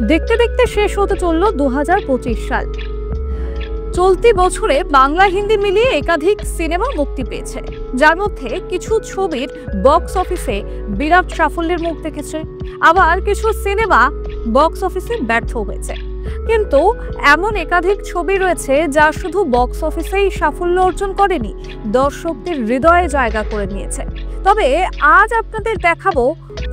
দেখতে দেখতে শেষ হতে চলল 2025 সাল। চলতি বছরে বাংলা হিন্দি মিলিয়ে একাধিক সিনেমা মুক্তি পেয়েছে, যার মধ্যে কিছু ছবির বক্স অফিসে বিরাট সাফল্যের মুখ দেখেছে, আবার কিছু সিনেমা বক্স অফিসে ব্যর্থ হয়েছে। কিন্তু এমন একাধিক ছবি রয়েছে যা শুধু বক্স অফিসেই সাফল্য অর্জন করেনি, দর্শকদের হৃদয়ে জায়গা করে নিয়েছে। তবে আজ আপনাদের দেখাবো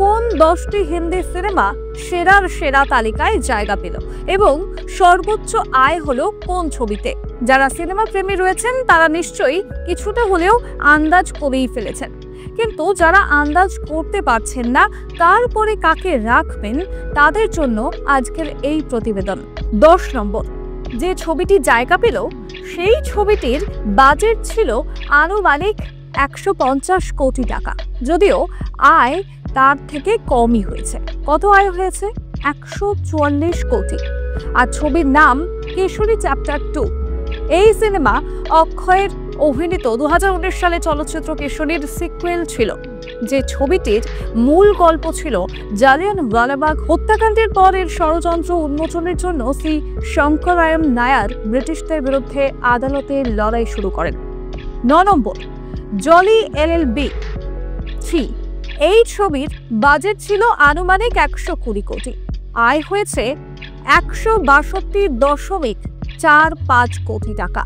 কোন 10টি হিন্দি সিনেমা সেরার সেরা তালিকায় জায়গা পেল এবং সর্বোচ্চ আয় হলো কোন ছবিতে। যারা সিনেমা প্রেমী রয়েছেন তারা নিশ্চয়ই কিছুটা হলেও আন্দাজ করেই ফেলেছেন, কিন্তু যারা আন্দাজ করতে পারছেন না তারপরে কাকে রাখবেন তাদের জন্য আজকের এই প্রতিবেদন। 10 নম্বর যে ছবিটি জায়গা পেল সেই ছবিটির বাজেট ছিল আনুমানিক 150 কোটি টাকা, যদিও আয় তার থেকে কমই হয়েছে। কত আয় হয়েছে? 144 কোটি। আর ছবির নাম কেশরী চ্যাপ্টার 2। এই সিনেমা অক্ষয়ের অভিনীত 2019 সালে চলচ্চিত্র কেশরীর সিকুয়েল ছিল, যে ছবিটির মূল গল্প ছিল জালিয়ানওয়ালাবাগ হত্যাকাণ্ডের পর এর ষড়যন্ত্র উন্মোচনের জন্য শ্রী শঙ্করায়ণ নায়ার ব্রিটিশদের বিরুদ্ধে আদালতে লড়াই শুরু করেন। 9 নম্বর জলি এলএলবি 3। এই ছবির বাজেট ছিল আনুমানিক 120 কোটি, আয় হয়েছে 162.45 কোটি টাকা।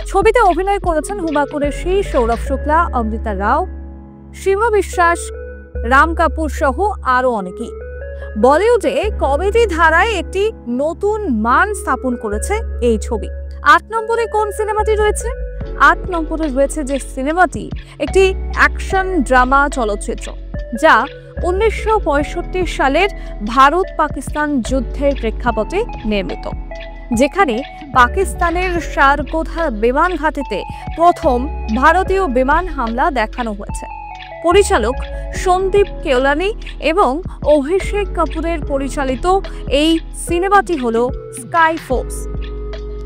ছবিতে অভিনয় করেছেন হুমা কুরেশি, সৌরভ শুক্লা, অমৃতা রাও, শিবা বিশ্বাস, রাম কাপুর সহ আরো অনেকেই। বলিউডে কমেডি ধারায় একটি নতুন মান স্থাপন করেছে এই ছবি। 8 নম্বরে কোন সিনেমাটি রয়েছে? 8 নম্বরে রয়েছে যে সিনেমাটি একটি অ্যাকশন ড্রামা চলচ্চিত্র, যা 1965 সালের ভারত পাকিস্তান যুদ্ধের প্রেক্ষাপটে নির্মিত, যেখানে পাকিস্তানের সারগোধা বিমান ঘাঁটিতে প্রথম ভারতীয় বিমান হামলা দেখানো হয়েছে। পরিচালক সন্দীপ কেওলানি এবং অভিষেক কাপুরের পরিচালিত এই সিনেমাটি হলো স্কাই ফোর্স।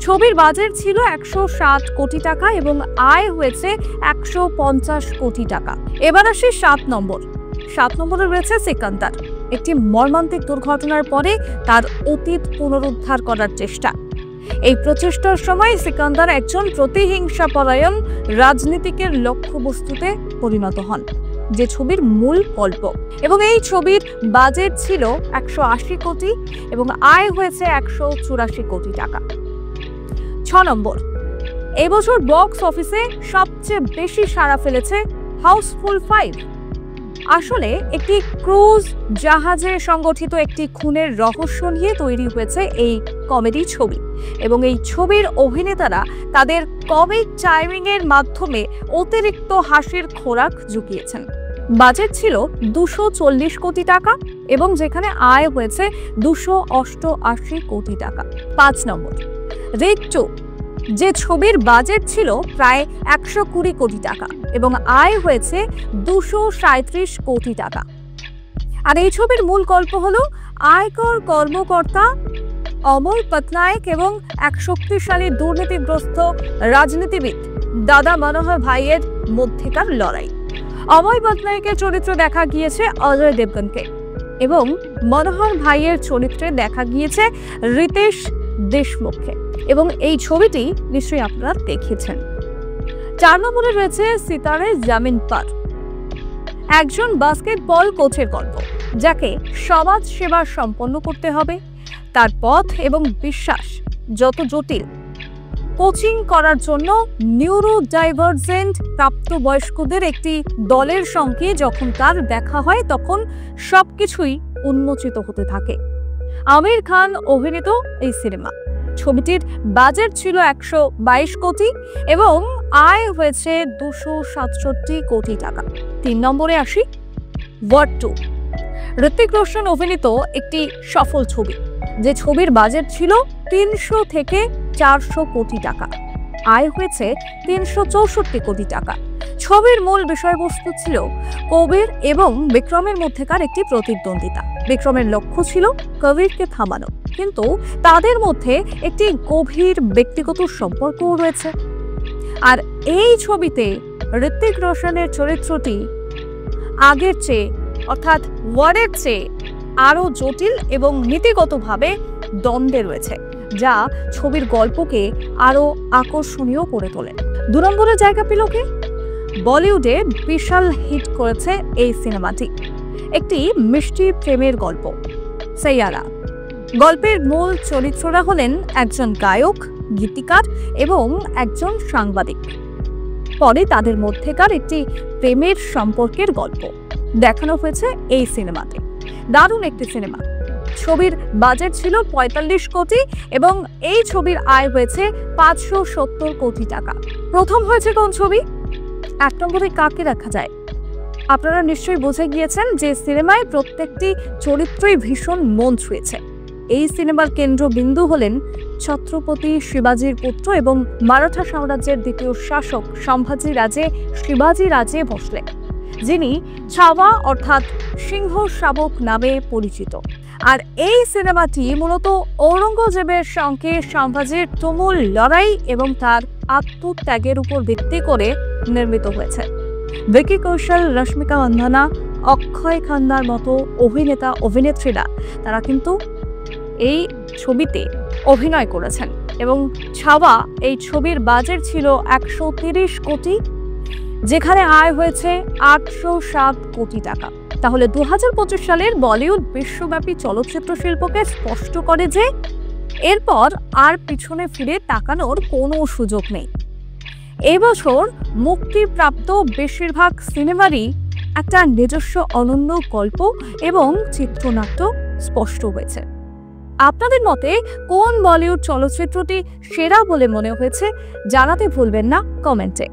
ছবির বাজেট ছিল 160 কোটি টাকা এবং আয় হয়েছে 150 কোটি টাকা। এবার আসি 7 নম্বর। 7 নম্বরে রয়েছে সিকান্দার, একটি মর্মান্তিক দুর্ঘটনার পরে তার অতীত পুনরুদ্ধার করার চেষ্টা। এই প্রচেষ্টার সময় সিকান্দার একজন প্রতিহিংসাপরায়ণ রাজনীতিকের লক্ষ্যবস্তুতে পরিণত হন, যে ছবির মূল গল্প। এবং এই ছবির বাজেট ছিল 180 কোটি এবং আয় হয়েছে 184 কোটি টাকা। 6 নম্বর এবছর বক্স অফিসে সবচেয়ে বেশি সাড়া ফেলেছে হাউসফুল 5। আসলে একটি ক্রুজ জাহাজে সংগঠিত একটি খুনের রহস্য নিয়ে তৈরি হয়েছে এই কমেডি ছবি, এবং এই ছবির অভিনেতারা তাদের কমিক টাইমিং এর মাধ্যমে অতিরিক্ত হাসির খোরাক জুগিয়েছেন। বাজেট ছিল 240 কোটি টাকা এবং যেখানে আয় হয়েছে 288 কোটি টাকা। 5 নম্বর রেড 2, যে ছবির বাজেট ছিল প্রায় 120 কোটি টাকা এবং আয় হয়েছে 237 কোটি টাকা। আর এই ছবির মূল গল্প হলো আয়কর কর্মকর্তা অমল পটনায়ক এবং এক শক্তিশালী দুর্নীতিগ্রস্ত রাজনীতিবিদ দাদা মনোহর ভাইয়ের মধ্যেকার লড়াই। অময় পটনায়কের চরিত্রে দেখা গিয়েছে অজয় দেবগনকে এবং মনোহর ভাইয়ের চরিত্রে দেখা গিয়েছে রিতেশ দেশমুখকে, এবং এই ছবিটি নিশ্চয়ই আপনারা দেখেছেন। 4 নম্বরে রয়েছে সিতারে জামিন পার, একজন বাস্কেটবল কোচের গল্প, যাকে সমাজ সেবা সম্পন্ন করতে হবে। তার পথ এবং বিশ্বাস যত জটিল, কোচিং করার জন্য নিউরো ডাইভার্জেন্ট প্রাপ্তবয়স্কদের একটি দলের সঙ্গে যখন তার দেখা হয় তখন সবকিছুই উন্মোচিত হতে থাকে। আমির খান অভিনীত এই সিনেমা। ছবিটির বাজেট ছিল 122 কোটি এবং আয় হয়েছে 267 কোটি টাকা। 3 নম্বরে আসি ওয়ার 2, ঋত্বিক রোশন অভিনীত একটি সফল ছবি, যে ছবির বাজেট ছিল 300 থেকে 400 কোটি টাকা, আয় হয়েছে 364 কোটি টাকা। ছবির মূল বিষয়বস্তু ছিল কবির এবং বিক্রমের মধ্যেকার একটি প্রতিদ্বন্দ্বিতা। বিক্রমের লক্ষ্য ছিল কবিরকে থামানো, কিন্তু তাদের মধ্যে একটি গভীর ব্যক্তিগত সম্পর্কও রয়েছে। আর এই ছবিতে ঋত্বিক রোশনের চরিত্রটি আগের চেয়ে অর্থাৎ ওয়ারের চেয়ে আরও জটিল এবং নীতিগতভাবে দ্বন্দ্বে রয়েছে, যা ছবির গল্পকে আরও আকর্ষণীয় করে তোলে। 2 নম্বরে জায়গা পেল কে? বলিউডে বিশাল হিট করেছে এই সিনেমাটি। একটি মিষ্টি প্রেমের গল্প, সাইয়ারা। গল্পের মূল চরিত্ররা হলেন একজন গায়ক, গীতিকার এবং একজন সাংবাদিক। পরে তাদের মধ্যেকার একটি প্রেমের সম্পর্কের গল্প দেখানো হয়েছে এই সিনেমাতে। দারুণ একটি সিনেমা। ছবির বাজেট ছিল 45 কোটি এবং এই ছবির আয় হয়েছে 570 কোটি টাকা। প্রথম হয়েছে কোন ছবি? 1 নম্বরে কাকে রাখা যায়? আপনারা নিশ্চয়ই বুঝে গিয়েছেন যে সিনেমায় প্রত্যেকটি চরিত্রই ভীষণ মন ছুঁয়েছে। এই সিনেমার কেন্দ্রবিন্দু হলেন ছত্রপতি শিবাজির পুত্র এবং মারাঠা সাম্রাজ্যের দ্বিতীয় শাসক সম্ভাজি রাজে শিবাজি রাজে ভোসলে, যিনি ছাওয়া অর্থাৎ সিংহ শাবক নামে পরিচিত। আর এই সিনেমাটি মূলত ঔরঙ্গজেবের সঙ্গে সম্ভাজির তুমুল লড়াই এবং তার আত্মত্যাগের উপর ভিত্তি করে নির্মিত হয়েছে। ভিকি কৌশল, রশ্মিকা মান্ধানা, অক্ষয় খান্নার মতো অভিনেতা অভিনেত্রীরা তারা কিন্তু এই ছবিতে অভিনয় করেছেন এবং ছাওয়া এই ছবির বাজেট ছিল 130 কোটি, যেখানে আয় হয়েছে 807 কোটি টাকা। তাহলে 2025 সালের বলিউড বিশ্বব্যাপী চলচ্চিত্র শিল্পকে স্পষ্ট করে যে এরপর আর পিছনে ফিরে তাকানোর কোনো সুযোগ নেই। এবছর মুক্তিপ্রাপ্ত বেশিরভাগ সিনেমারই একটা নিজস্ব অনন্য গল্প এবং চিত্রনাট্য স্পষ্ট হয়েছে। আপনাদের মতে কোন বলিউড চলচ্চিত্রটি সেরা বলে মনে হয়েছে জানাতে ভুলবেন না কমেন্টে।